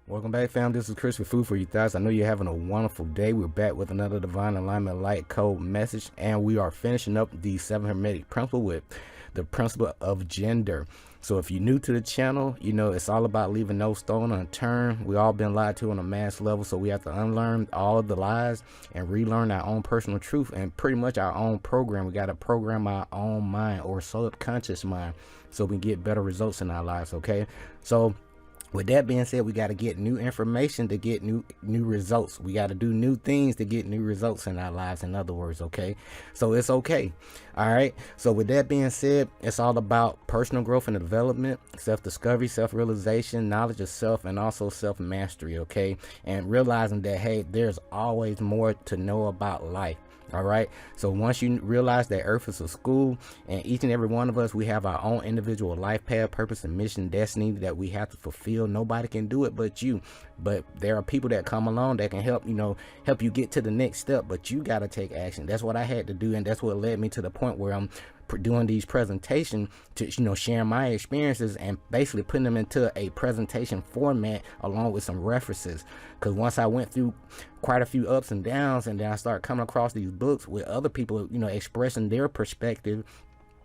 Welcome back, fam. This is Chris with Food for Your Thoughts. I know you're having a wonderful day. We're back with another Divine Alignment Light Code message, and we are finishing up the 7 Hermetic principle with the principle of gender. So if you're new to the channel, you know it's all about leaving no stone unturned. We all been lied to on a mass level, so we have to unlearn all of the lies and relearn our own personal truth and pretty much our own program. We got to program our own mind or subconscious mind so we can get better results in our lives. Okay, so with that being said, we got to get new information to get new results. We got to do new things to get new results in our lives, in other words. Okay, so it's okay. All right, so with that being said, it's all about personal growth and development, self-discovery, self-realization, knowledge of self, and also self-mastery. Okay, and realizing that, hey, there's always more to know about life. All right, so once you realize that Earth is a school, and each and every one of us, we have our own individual life path, purpose, and mission, destiny that we have to fulfill. Nobody can do it but you. But there are people that come along that can help, help you get to the next step. But you got to take action. That's what I had to do, and that's what led me to the point where I'm doing these presentations to sharing my experiences and basically putting them into a presentation format along with some references. Because once I went through quite a few ups and downs, and then I started coming across these books with other people expressing their perspective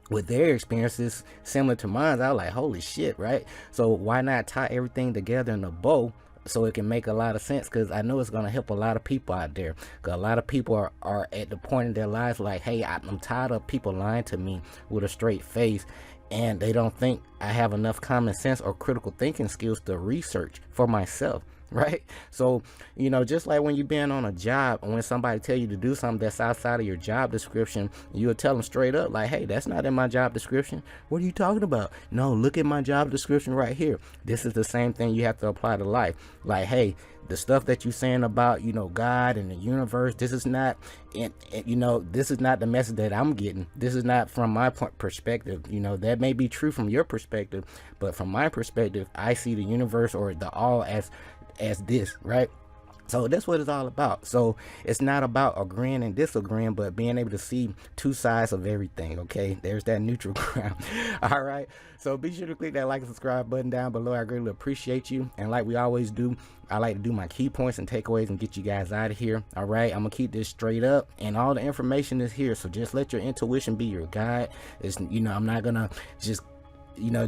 with their experiences similar to mine, I was like, holy shit, right? So why not tie everything together in a bow so it can make a lot of sense? Because I know it's going to help a lot of people out there. Because a lot of people are at the point in their lives like, hey, I'm tired of people lying to me with a straight face, and they don't think I have enough common sense or critical thinking skills to research for myself. Right? So, just like when you've been on a job, and when somebody tell you to do something that's outside of your job description, you'll tell them straight up like, hey, that's not in my job description. What are you talking about? No, look at my job description right here. This is the same thing you have to apply to life. Like, hey, the stuff that you're saying about, God and the universe, this is not, this is not the message that I'm getting. This is not from my perspective. That may be true from your perspective, but from my perspective, I see the universe or the all as this, right? So that's what it's all about. So it's not about agreeing and disagreeing, but being able to see two sides of everything. Okay, there's that neutral ground. All right, so be sure to click that like and subscribe button down below. I greatly appreciate you. And like we always do, I like to do my key points and takeaways and get you guys out of here. All right, I'm gonna keep this straight up, and all the information is here, so just let your intuition be your guide. It's I'm not gonna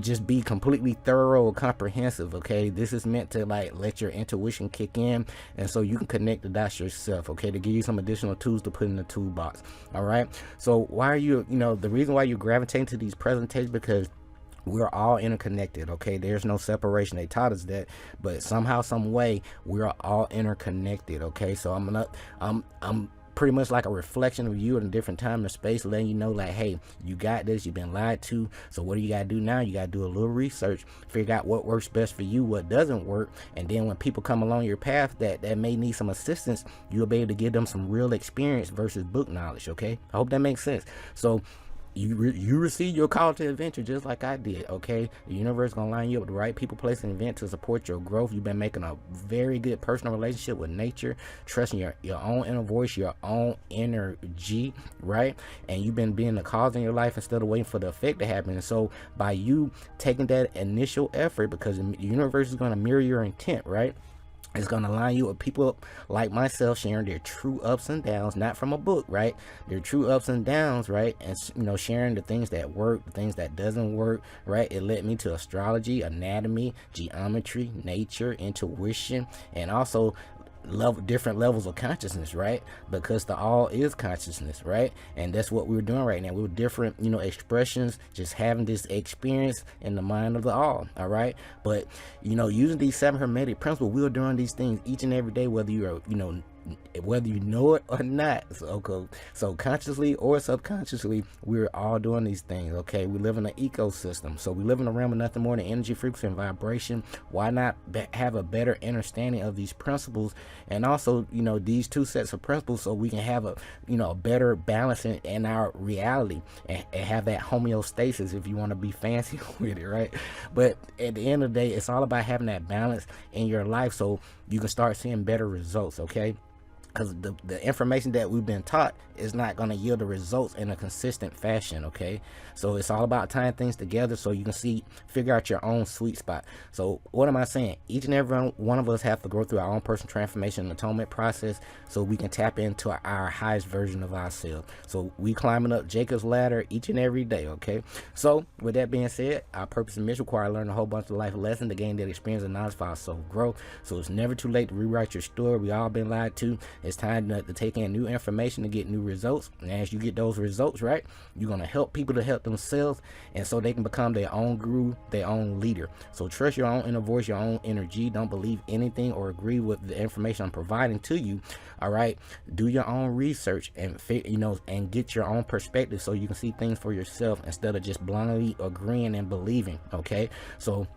just be completely thorough or comprehensive. Okay, this is meant to let your intuition kick in, and so you can connect the dots yourself. Okay, to give you some additional tools to put in the toolbox. All right, so why are you the reason why you're gravitating to these presentations, because we're all interconnected. Okay, there's no separation. They taught us that, but somehow, some way, we're all interconnected. Okay, so I'm pretty much like a reflection of you in a different time and space, letting you know like, hey, you got this, you've been lied to. So what do you gotta do now? You gotta do a little research, figure out what works best for you, what doesn't work, and then when people come along your path that may need some assistance, you'll be able to give them some real experience versus book knowledge. Okay, I hope that makes sense. So you receive your call to adventure just like I did. Okay, the universe gonna line you up with the right people, place, and event to support your growth. You've been making a very good personal relationship with nature, trusting your own inner voice, your own energy, right? And you've been being the cause in your life instead of waiting for the effect to happen. And so by you taking that initial effort, because the universe is gonna mirror your intent, right? It's going to line you with people like myself sharing their true ups and downs, not from a book, right? Their true ups and downs, right? And, sharing the things that work, the things that doesn't work, right? It led me to astrology, anatomy, geometry, nature, intuition, and also different levels of consciousness, right? Because the all is consciousness, right? And that's what we're doing right now. We're different expressions, just having this experience in the mind of the all right? But using these 7 Hermetic principles, we're doing these things each and every day, whether you're whether you know it or not. So consciously or subconsciously, we're all doing these things. Okay, we live in an ecosystem, so we live in a realm of nothing more than energy, frequency, and vibration. Why not have a better understanding of these principles, and also these two sets of principles, so we can have a better balance in our reality, and have that homeostasis, if you want to be fancy with it, right? But at the end of the day, it's all about having that balance in your life so you can start seeing better results. Okay, because the information that we've been taught is not going to yield the results in a consistent fashion. Okay, so it's all about tying things together so you can figure out your own sweet spot. So what am I saying? Each and every one of us have to go through our own personal transformation and atonement process so we can tap into our highest version of ourselves. So we climbing up Jacob's ladder each and every day. Okay, so with that being said, our purpose and mission require learning a whole bunch of life lessons to gain that experience and knowledge for our soul growth. So it's never too late to rewrite your story. We all been lied to. It's time to take in new information to get new results. And as you get those results, right, you're going to help people to help themselves, and so they can become their own guru, their own leader. So trust your own inner voice, your own energy. Don't believe anything or agree with the information I'm providing to you. All right, do your own research and and get your own perspective so you can see things for yourself instead of just blindly agreeing and believing. Okay, so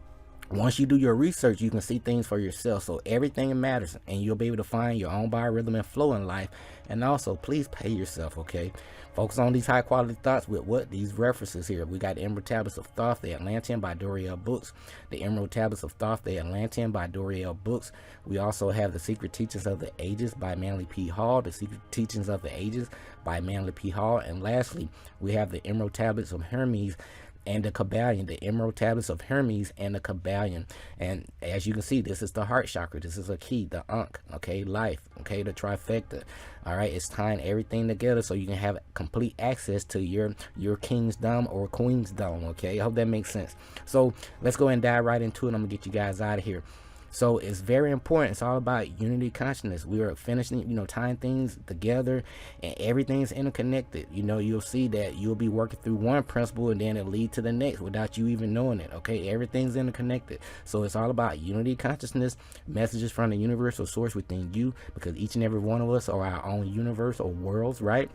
once you do your research, you can see things for yourself. So everything matters, and you'll be able to find your own biorhythm and flow in life. And also, please pay yourself. Okay, focus on these high quality thoughts with these references here. We got the Emerald Tablets of Thoth, the Atlantean by Doriel Books. The Emerald Tablets of Thoth, the Atlantean by Doriel Books. We also have the Secret Teachings of the Ages by Manly P. Hall. The Secret Teachings of the Ages by Manly P. Hall. And lastly, we have the Emerald Tablets of Hermes and the Kabbalion, the Emerald Tablets of Hermes and the Kabbalion. And as you can see, this is the heart chakra. This is a key, the Ankh, okay, life, okay, the trifecta. All right, it's tying everything together so you can have complete access to your king's dome or queen's dome. Okay, I hope that makes sense. So let's go and dive right into it. I'm gonna get you guys out of here. So it's very important. It's all about unity consciousness. We are finishing, tying things together, and everything's interconnected. You'll see that you'll be working through one principle and then it'll lead to the next without you even knowing it. Okay, everything's interconnected. So it's all about unity consciousness, messages from the universal source within you, because each and every one of us are our own universe or worlds, right?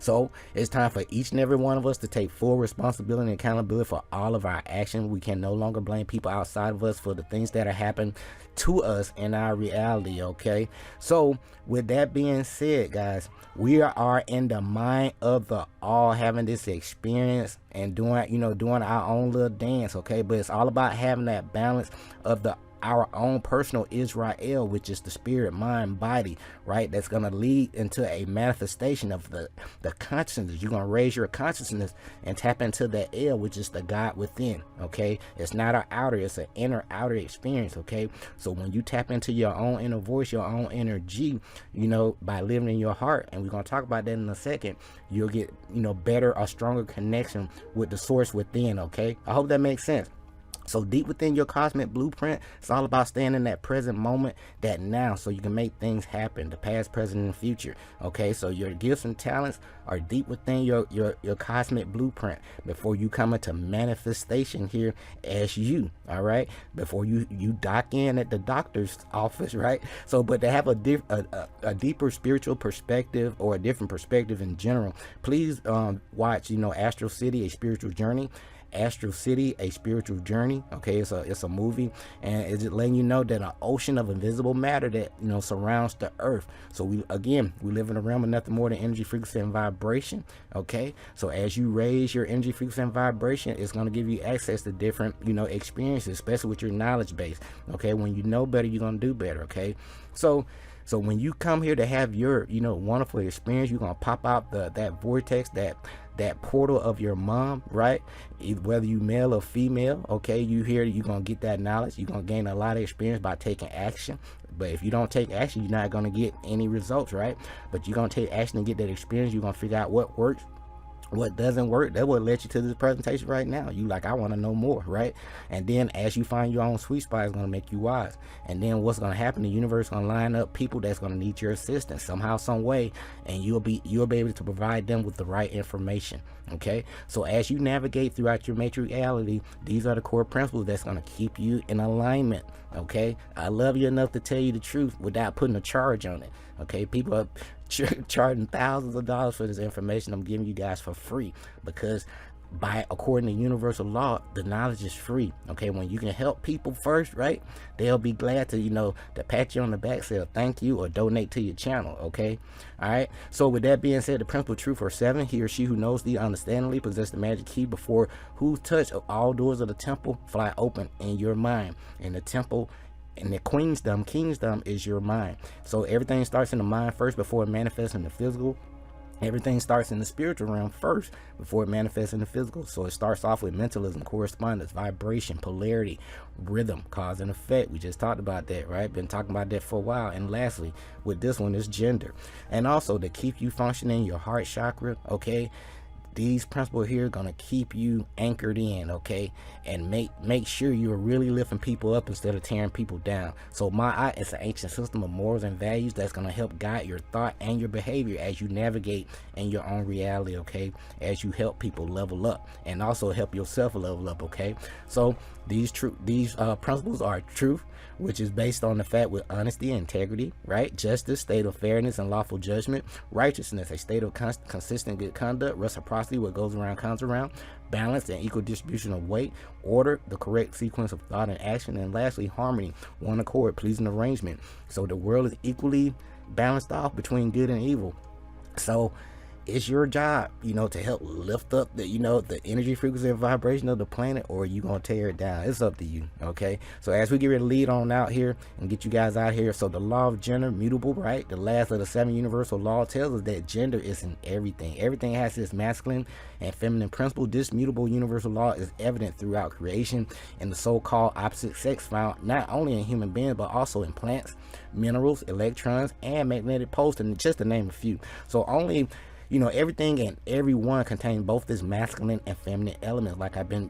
So it's time for each and every one of us to take full responsibility and accountability for all of our actions. We can no longer blame people outside of us for the things that are happening to us in our reality. Okay, so with that being said, guys, we are in the mind of the all, having this experience and doing our own little dance. Okay, but it's all about having that balance of our own personal Israel, which is the spirit, mind, body, right? That's going to lead into a manifestation of the consciousness. You're going to raise your consciousness and tap into that El, which is the God within. Okay, it's not an outer, it's an inner outer experience. Okay, so when you tap into your own inner voice, your own energy, by living in your heart, and we're going to talk about that in a second, you'll get better or stronger connection with the source within. Okay, I hope that makes sense. So deep within your cosmic blueprint, it's all about staying in that present moment, that now, so you can make things happen, the past, present, and future. Okay, so your gifts and talents are deep within your cosmic blueprint before you come into manifestation here as you. All right, before you dock in at the doctor's office, right? So, but to have a deeper spiritual perspective, or a different perspective in general, please watch Astral City, A Spiritual Journey. Astral City, A Spiritual Journey. Okay, it's a movie, and it's just letting you know that an ocean of invisible matter that surrounds the earth. So we live in a realm of nothing more than energy, frequency, and vibration. Okay, so as you raise your energy, frequency, and vibration, it's going to give you access to different experiences, especially with your knowledge base. Okay, when you know better, you're going to do better. Okay, so when you come here to have your wonderful experience, you're going to pop out that vortex, that portal of your mom, right? Whether you male or female, okay, you're going to get that knowledge. You're going to gain a lot of experience by taking action. But if you don't take action, you're not going to get any results, right? But you're going to take action and get that experience. You're going to figure out what works, what doesn't work. That will let you to this presentation right now. You I want to know more, right? And then as you find your own sweet spot, it's going to make you wise. And then what's going to happen, the universe is going to line up people that's going to need your assistance somehow, some way, and you'll be able to provide them with the right information. Okay, so as you navigate throughout your matrix reality, these are the core principles that's going to keep you in alignment. Okay, I love you enough to tell you the truth without putting a charge on it. Okay, people are charging thousands of dollars for this information I'm giving you guys for free, because according to universal law, the knowledge is free. Okay, when you can help people first, right, they'll be glad to to pat you on the back, say thank you, or donate to your channel. Okay, all right, so with that being said, the principal truth for 7, he or she who knows thee understandingly possess the magic key, before whose touch of all doors of the temple fly open in your mind. And the temple And the kingdom is your mind. So everything starts in the mind first before it manifests in the physical. Everything starts in the spiritual realm first before it manifests in the physical. So it starts off with mentalism, correspondence, vibration, polarity, rhythm, cause and effect. We just talked about that, right? Been talking about that for a while. And lastly, with this one is gender. And also to keep you functioning, your heart chakra, okay? These principles here are going to keep you anchored in, okay, and make sure you're really lifting people up instead of tearing people down. So it's an ancient system of morals and values that's going to help guide your thought and your behavior as you navigate in your own reality, okay, as you help people level up and also help yourself level up, okay. So these principles are truth, which is based on the fact with honesty and integrity, right? Justice, state of fairness and lawful judgment. Righteousness, a state of consistent good conduct. Reciprocity, what goes around comes around. Balance and equal distribution of weight. Order, the correct sequence of thought and action. And lastly, harmony, one accord, pleasing arrangement. So the world is equally balanced off between good and evil. So it's your job, to help lift up the, the energy, frequency, and vibration of the planet, or you gonna tear it down. It's up to you, okay? So as we get ready to lead on out here and get you guys out here, so the law of gender, mutable, right? The last of the 7 universal law tells us that gender is in everything. Everything has this masculine and feminine principle. This mutable universal law is evident throughout creation and the so-called opposite sex found not only in human beings, but also in plants, minerals, electrons, and magnetic poles, and just to name a few. So only everything and everyone contains both this masculine and feminine elements, like I've been,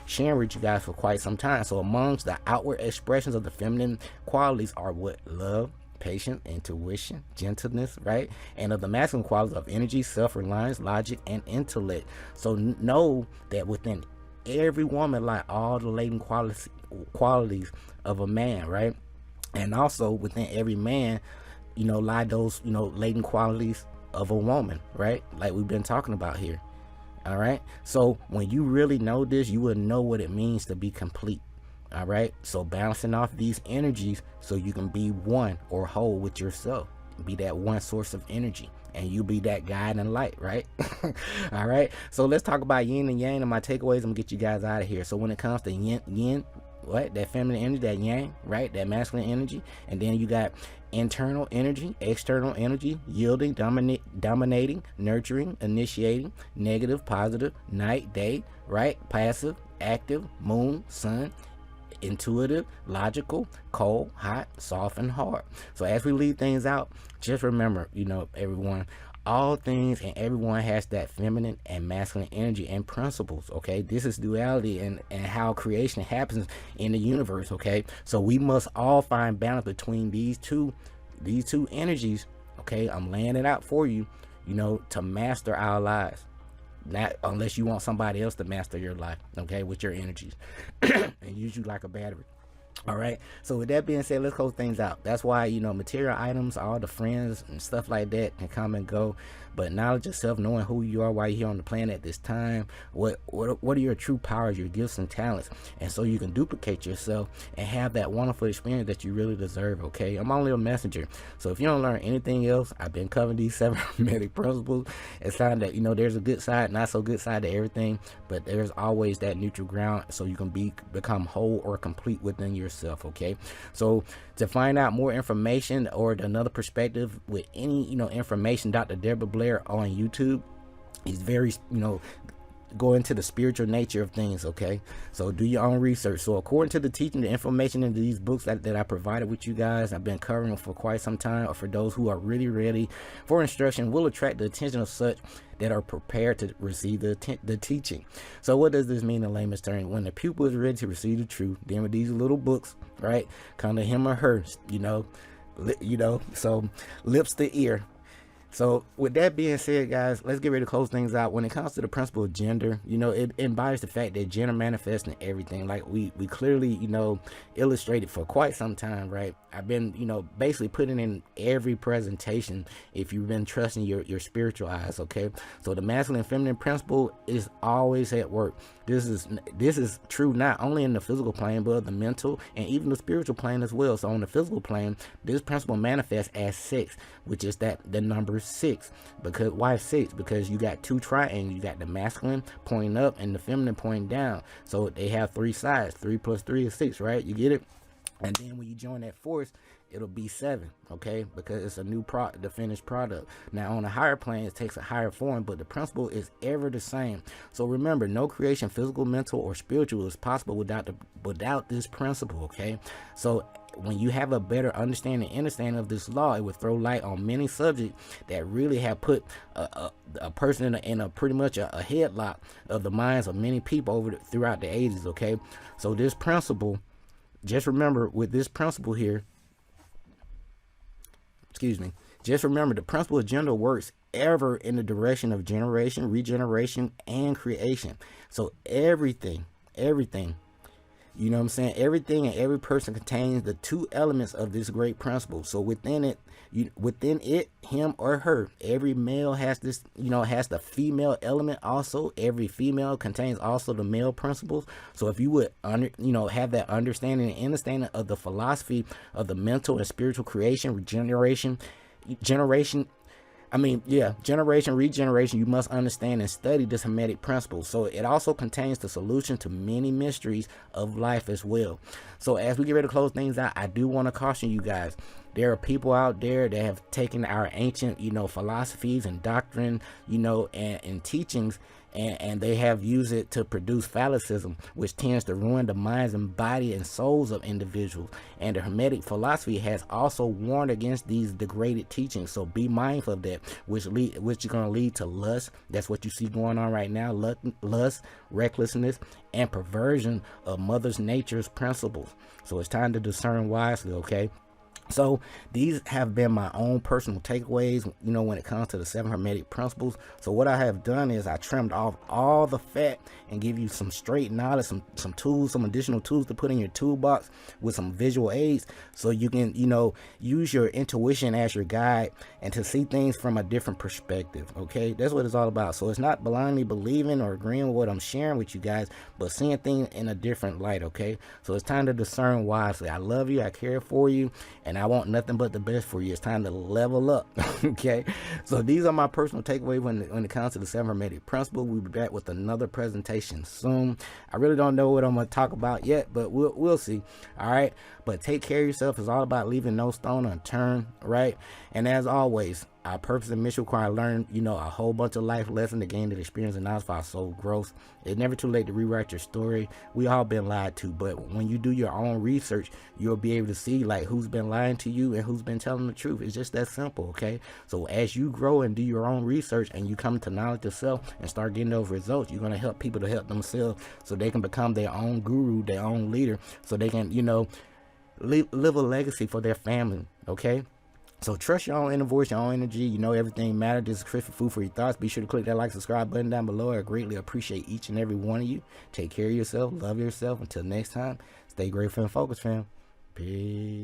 sharing with you guys for quite some time. So amongst the outward expressions of the feminine qualities are what? Love, patience, intuition, gentleness, right? And of the masculine qualities of energy, self-reliance, logic, and intellect. So know that within every woman lie all the latent qualities of a man, right? And also within every man, lie those, latent qualities of a woman, right? Like we've been talking about here. All right. So when you really know this, you will know what it means to be complete. All right. So balancing off these energies so you can be one or whole with yourself. Be that one source of energy. And you be that guide and light, right? All right. So let's talk about yin and yang and my takeaways. I'm gonna get you guys out of here. So when it comes to yin, what? That feminine energy, that yang, right? That masculine energy. And then you got internal energy, external energy, yielding, dominating, nurturing, initiating, negative, positive, night, day, right? Passive, active, moon, sun, intuitive, logical, cold, hot, soft, and hard. So as we leave things out, just remember, everyone, all things and everyone has that feminine and masculine energy and principles, okay? This is duality and how creation happens in the universe, okay? So we must all find balance between these two energies, okay? I'm laying it out for you, to master our lives. Not unless you want somebody else to master your life, okay, with your energies and use you like a battery. All right. So with that being said, let's close things out. That's why, material items, all the friends and stuff like that can come and go. But knowledge of self, knowing who you are while you're here on the planet at this time, what are your true powers, your gifts and talents, and so you can duplicate yourself and have that wonderful experience that you really deserve, okay? I'm only a messenger. So if you don't learn anything else, I've been covering these 7 hermetic principles. It's time that, there's a good side, not so good side to everything, but there's always that neutral ground so you can become whole or complete within yourself, okay? So to find out more information or another perspective with any, information, Dr. Deborah Blair on YouTube. He's very, go into the spiritual nature of things, okay? So do your own research. So according to the teaching, the information in these books that I provided with you guys, I've been covering them for quite some time, or for those who are really ready for instruction, will attract the attention of such that are prepared to receive the teaching. So what does this mean in layman's terms? When the pupil is ready to receive the truth, then with these little books, right, come to him or her, so lips to ear. So with that being said, guys, let's get ready to close things out. When it comes to the principle of gender, it embodies the fact that gender manifests in everything. Like we clearly, illustrated for quite some time, right? I've been, basically putting in every presentation if you've been trusting your spiritual eyes, okay? So the masculine and feminine principle is always at work. This is true not only in the physical plane, but the mental and even the spiritual plane as well. So on the physical plane, this principle manifests as 6, which is the number 6. Because why 6? Because you got 2 triangles. You got the masculine pointing up and the feminine pointing down. So they have 3 sides. 3 plus 3 is 6, right? You get it? And then when you join that force, it'll be 7, okay? Because it's a new the finished product. Now on a higher plane, it takes a higher form, but the principle is ever the same. So remember, no creation, physical, mental, or spiritual, is possible without this principle, okay? So when you have a better understanding and understanding of this law, it would throw light on many subjects that really have put a person in a pretty much a headlock of the minds of many people throughout the ages, okay? So this principle, just remember, with this principle here, just remember the principle of gender works ever in the direction of generation, regeneration, and creation. So everything, you know what I'm saying, everything and every person contains the 2 elements of this great principle. So within it, him or her, every male has this, has the female element also. Every female contains also the male principles. So if you would have that understanding and understanding of the philosophy of the mental and spiritual creation, generation, regeneration, you must understand and study this Hermetic principle. So it also contains the solution to many mysteries of life as well. So as we get ready to close things out, I do want to caution you guys. There are people out there that have taken our ancient, philosophies and doctrine, and teachings, and they have used it to produce phallicism, which tends to ruin the minds and body and souls of individuals. And the Hermetic philosophy has also warned against these degraded teachings. So be mindful of that, which is going to lead to lust. That's what you see going on right now: lust, recklessness, and perversion of Mother Nature's principles. So it's time to discern wisely, okay? So these have been my own personal takeaways, when it comes to the 7 Hermetic principles. So what I have done is I trimmed off all the fat and give you some straight knowledge, some tools, some additional tools to put in your toolbox with some visual aids, so you can, use your intuition as your guide and to see things from a different perspective. Okay, that's what it's all about. So it's not blindly believing or agreeing with what I'm sharing with you guys, but seeing things in a different light. Okay, so it's time to discern wisely. I love you, I care for you, and I want nothing but the best for you. It's time to level up. Okay, so these are my personal takeaways when it comes to the 7 Hermetic principles. We'll be back with another presentation soon. I really don't know what I'm going to talk about yet, but we'll see. All right, but take care of yourself. It's all about leaving no stone unturned, right? And as always, our purpose and mission require learn, a whole bunch of life lessons to gain the experience and knowledge for our soul growth. It's never too late to rewrite your story. We all been lied to, but when you do your own research, you'll be able to see like who's been lying to you and who's been telling the truth. It's just that simple, okay? So as you grow and do your own research and you come to knowledge yourself and start getting those results, you're going to help people to help themselves so they can become their own guru, their own leader, so they can, live a legacy for their family, okay? So trust your own inner voice, your own energy. Everything matters. This is Chris for Food for Your Thoughts. Be sure to click that like, subscribe button down below. I greatly appreciate each and every one of you. Take care of yourself. Love yourself. Until next time, stay grateful and focused, fam. Peace.